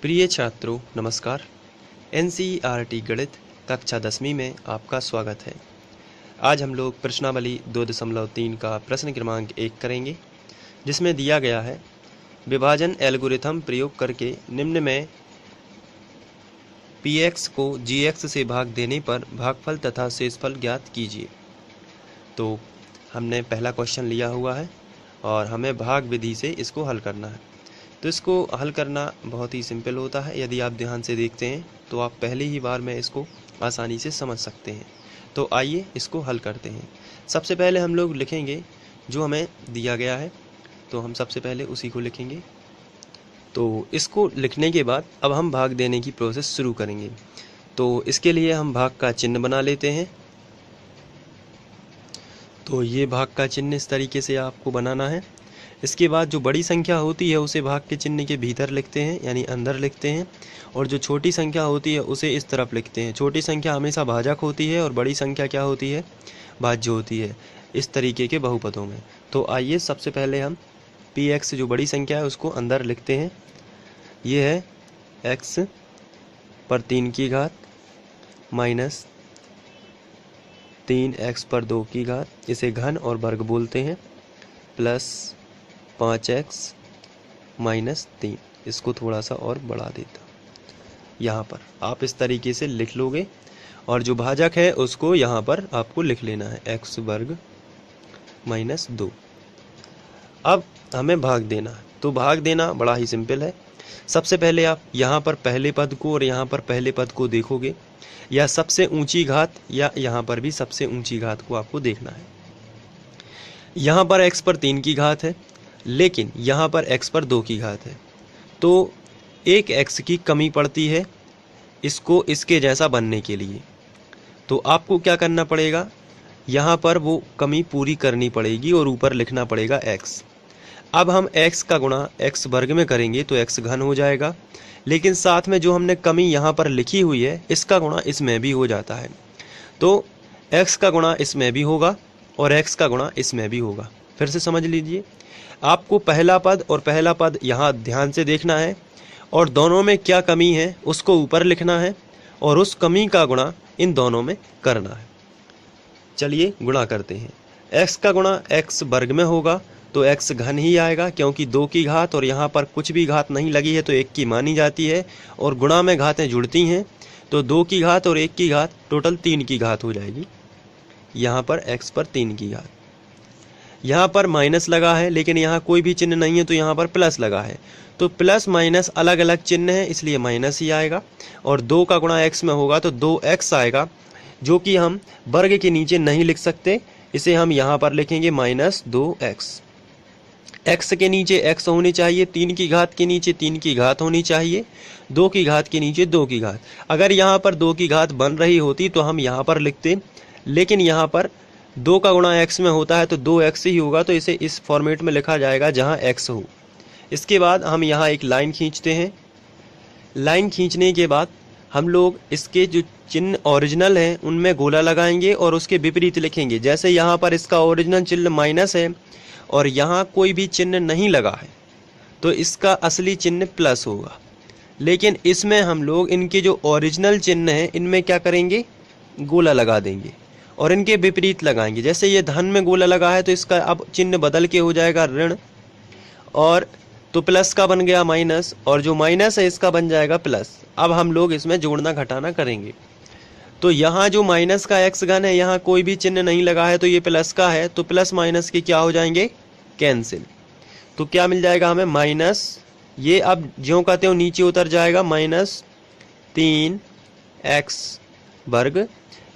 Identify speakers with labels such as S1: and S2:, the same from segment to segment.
S1: प्रिय छात्रों नमस्कार। एनसीईआरटी गणित कक्षा 10वीं में आपका स्वागत है। आज हम लोग प्रश्नावली 2.3 का प्रश्न क्रमांक 1 करेंगे, जिसमें दिया गया है विभाजन एल्गोरिथम प्रयोग करके निम्न में px को gx से भाग देने पर भागफल तथा शेषफल ज्ञात कीजिए। तो हमने पहला क्वेश्चन लिया हुआ है और हमें भाग विधि से इसको हल करना है। तो इसको हल करना बहुत ही सिंपल होता है। यदि आप ध्यान से देखते हैं तो आप पहली ही बार में इसको आसानी से समझ सकते हैं। तो आइए इसको हल करते हैं। सबसे पहले हम लोग लिखेंगे जो हमें दिया गया है, तो हम सबसे पहले उसी को लिखेंगे। तो इसको लिखने के बाद अब हम भाग देने की प्रोसेस शुरू करेंगे। तो इसके लिए हम भाग का चिन्ह बना लेते हैं। तो ये भाग का चिन्ह इस तरीके से आपको बनाना है। इसके बाद जो बड़ी संख्या होती है उसे भाग के चिन्ह के भीतर लिखते हैं, यानी अंदर लिखते हैं, और जो छोटी संख्या होती है उसे इस तरफ लिखते हैं। छोटी संख्या हमेशा भाजक होती है और बड़ी संख्या क्या होती है, भाज्य होती है, इस तरीके के बहुपदों में। तो आइए सबसे पहले हम px जो बड़ी संख्या है उसको अंदर लिखते हैं। ये है x पर 3 की घात माइनस 3x पर 2 की घात, इसे घन और वर्ग बोलते हैं, प्लस 5x माइनस 3। इसको थोड़ा सा और बढ़ा देता यहाँ पर आप इस तरीके से लिख लोगे, और जो भाजक है उसको यहाँ पर आपको लिख लेना है x वर्ग माइनस 2। अब हमें भाग देना है। तो भाग देना बड़ा ही सिंपल है। सबसे पहले आप यहाँ पर पहले पद को और यहाँ पर पहले पद को देखोगे, या सबसे ऊंची घात या यहाँ पर भी सबसे ऊंची घात को आपको देखना है। यहाँ पर x पर 3 की घात है, लेकिन यहाँ पर x पर 2 की घात है, तो एक x की कमी पड़ती है इसको इसके जैसा बनने के लिए। तो आपको क्या करना पड़ेगा, यहाँ पर वो कमी पूरी करनी पड़ेगी और ऊपर लिखना पड़ेगा x। अब हम x का गुणा x वर्ग में करेंगे तो x घन हो जाएगा, लेकिन साथ में जो हमने कमी यहाँ पर लिखी हुई है इसका गुणा इसमें भी हो जाता है। तो x का गुणा इसमें भी होगा और x का गुणा इसमें भी होगा। फिर से समझ लीजिए, आपको पहला पद और पहला पद यहाँ ध्यान से देखना है, और दोनों में क्या कमी है उसको ऊपर लिखना है, और उस कमी का गुणा इन दोनों में करना है। चलिए गुणा करते हैं। x का गुणा x वर्ग में होगा तो x घन ही आएगा, क्योंकि 2 की घात और यहाँ पर कुछ भी घात नहीं लगी है तो 1 की मानी जाती है, और गुणा में घातें जुड़ती हैं तो 2 की घात और 1 की घात टोटल 3 की घात हो जाएगी। यहाँ पर x पर 3 की घात, यहाँ पर माइनस लगा है लेकिन यहाँ कोई भी चिन्ह नहीं है तो यहाँ पर प्लस लगा है, तो प्लस माइनस अलग अलग चिन्ह है इसलिए माइनस ही आएगा, और 2 का गुणा x में होगा तो 2x आएगा, जो कि हम वर्ग के नीचे नहीं लिख सकते, इसे हम यहाँ पर लिखेंगे माइनस 2x। x के नीचे x होनी चाहिए, 3 की घात के नीचे 3 की घात होनी चाहिए, 2 की घात के नीचे 2 की घात। अगर यहाँ पर 2 की घात बन रही होती तो हम यहाँ पर लिखते, लेकिन यहाँ पर 2 का गुणा x में होता है तो 2x ही होगा, तो इसे इस फॉर्मेट में लिखा जाएगा जहाँ x हो। इसके बाद हम यहाँ एक लाइन खींचते हैं। लाइन खींचने के बाद हम लोग इसके जो चिन्ह ओरिजिनल हैं उनमें गोला लगाएंगे और उसके विपरीत लिखेंगे। जैसे यहाँ पर इसका ओरिजिनल चिन्ह माइनस है और यहाँ कोई भी चिन्ह नहीं लगा है तो इसका असली चिन्ह प्लस होगा, लेकिन इसमें हम लोग इनके जो ओरिजिनल चिन्ह हैं इनमें क्या करेंगे, गोला लगा देंगे और इनके विपरीत लगाएंगे। जैसे ये धन में गोला लगा है तो इसका अब चिन्ह बदल के हो जाएगा ऋण, और तो प्लस का बन गया माइनस, और जो माइनस है इसका बन जाएगा प्लस। अब हम लोग इसमें जोड़ना घटाना करेंगे। तो यहाँ जो माइनस का x घन है यहाँ कोई भी चिन्ह नहीं लगा है तो ये प्लस का है, तो प्लस माइनस के क्या हो जाएंगे, कैंसिल। तो क्या मिल जाएगा हमें, माइनस, ये अब ज्यों का त्यों नीचे उतर जाएगा, माइनस 3x वर्ग।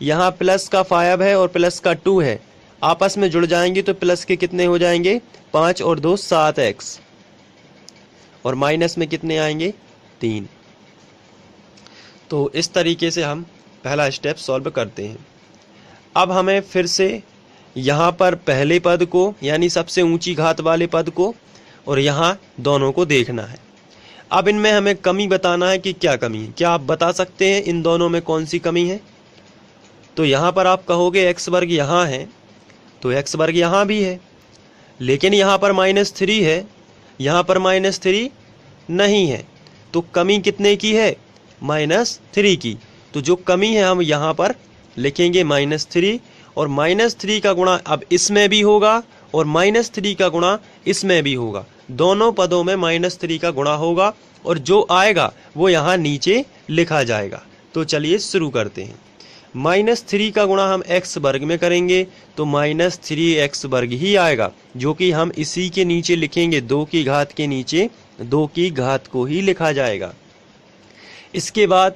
S1: यहाँ प्लस का 5 है और प्लस का 2 है, आपस में जुड़ जाएंगे तो प्लस के कितने हो जाएंगे, 5 और 2 7x, और माइनस में कितने आएंगे, 3। तो इस तरीके से हम पहला स्टेप सॉल्व करते हैं। अब हमें फिर से यहाँ पर पहले पद को यानी सबसे ऊंची घात वाले पद को और यहाँ दोनों को देखना है। अब इनमें हमें कमी बताना है कि क्या कमी है। क्या आप बता सकते हैं इन दोनों में कौन सी कमी है? तो यहाँ पर आप कहोगे x वर्ग यहाँ है तो x वर्ग यहाँ भी है, लेकिन यहाँ पर -3 है, यहाँ पर -3 नहीं है, तो कमी कितने की है, -3 की। तो जो कमी है हम यहाँ पर लिखेंगे -3, और -3 का गुणा अब इसमें भी होगा और -3 का गुणा इसमें भी होगा। दोनों पदों में -3 का गुणा होगा और जो आएगा वो यहाँ नीचे लिखा जाएगा। तो चलिए शुरू करते हैं। -3 का गुणा हम x वर्ग में करेंगे तो -3x वर्ग ही आएगा, जो कि हम इसी के नीचे लिखेंगे, 2 की घात के नीचे 2 की घात को ही लिखा जाएगा। इसके बाद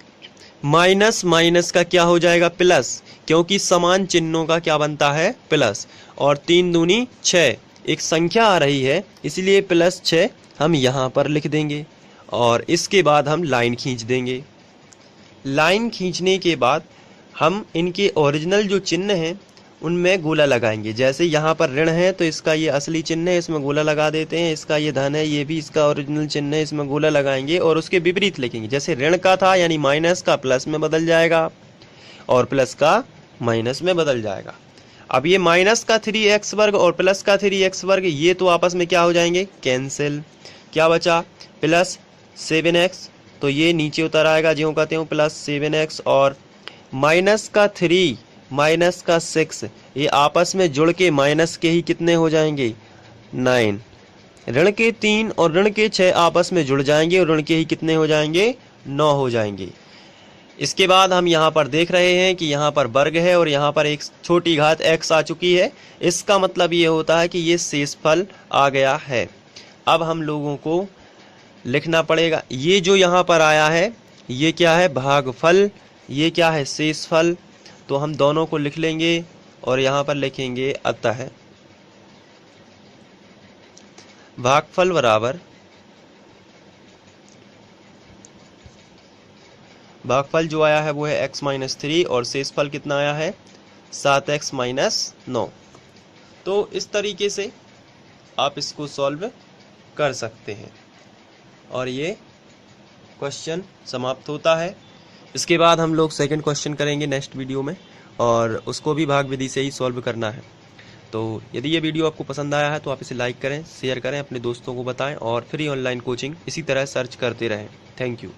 S1: माइनस माइनस का क्या हो जाएगा, प्लस, क्योंकि समान चिन्हों का क्या बनता है, प्लस। और 3 दूनी 6, एक संख्या आ रही है इसलिए +6 हम यहाँ पर लिख देंगे। और इसके बाद हम लाइन खींच देंगे। लाइन खींचने के बाद हम इनके ओरिजिनल जो चिन्ह हैं उनमें गोला लगाएंगे। जैसे यहाँ पर ऋण है तो इसका ये असली चिन्ह है, इसमें गोला लगा देते हैं। इसका ये धन है, ये भी इसका ओरिजिनल चिन्ह है, इसमें गोला लगाएंगे और उसके विपरीत लिखेंगे। जैसे ऋण का था यानी माइनस का प्लस में बदल जाएगा और प्लस का माइनस में बदल जाएगा। अब ये माइनस का 3x वर्ग और प्लस का 3x वर्ग ये तो आपस में क्या हो जाएंगे, कैंसिल। क्या बचा, +7x, तो ये नीचे उतर आएगा ज्यों का त्यों, +7x। और माइनस का 3 माइनस का 6 ये आपस में जुड़ के माइनस के ही कितने हो जाएंगे, 9। ऋण के 3 और ऋण के 6 आपस में जुड़ जाएंगे और ऋण के ही कितने हो जाएंगे, 9 हो जाएंगे। इसके बाद हम यहाँ पर देख रहे हैं कि यहाँ पर वर्ग है और यहाँ पर एक छोटी घात x आ चुकी है। इसका मतलब ये होता है कि ये शेषफल आ गया है। अब हम लोगों को लिखना पड़ेगा, ये जो यहाँ पर आया है ये क्या है, भागफल, ये क्या है, शेषफल। तो हम दोनों को लिख लेंगे और यहाँ पर लिखेंगे अतः भागफल बराबर, भागफल जो आया है वो है x - 3 और शेषफल कितना आया है, 7x - 9। तो इस तरीके से आप इसको सॉल्व कर सकते हैं और ये क्वेश्चन समाप्त होता है। इसके बाद हम लोग सेकंड क्वेश्चन करेंगे नेक्स्ट वीडियो में और उसको भी भाग विधि से ही सॉल्व करना है। तो यदि ये वीडियो आपको पसंद आया है तो आप इसे लाइक करें, शेयर करें, अपने दोस्तों को बताएं और फ्री ऑनलाइन कोचिंग इसी तरह सर्च करते रहें। Thank you.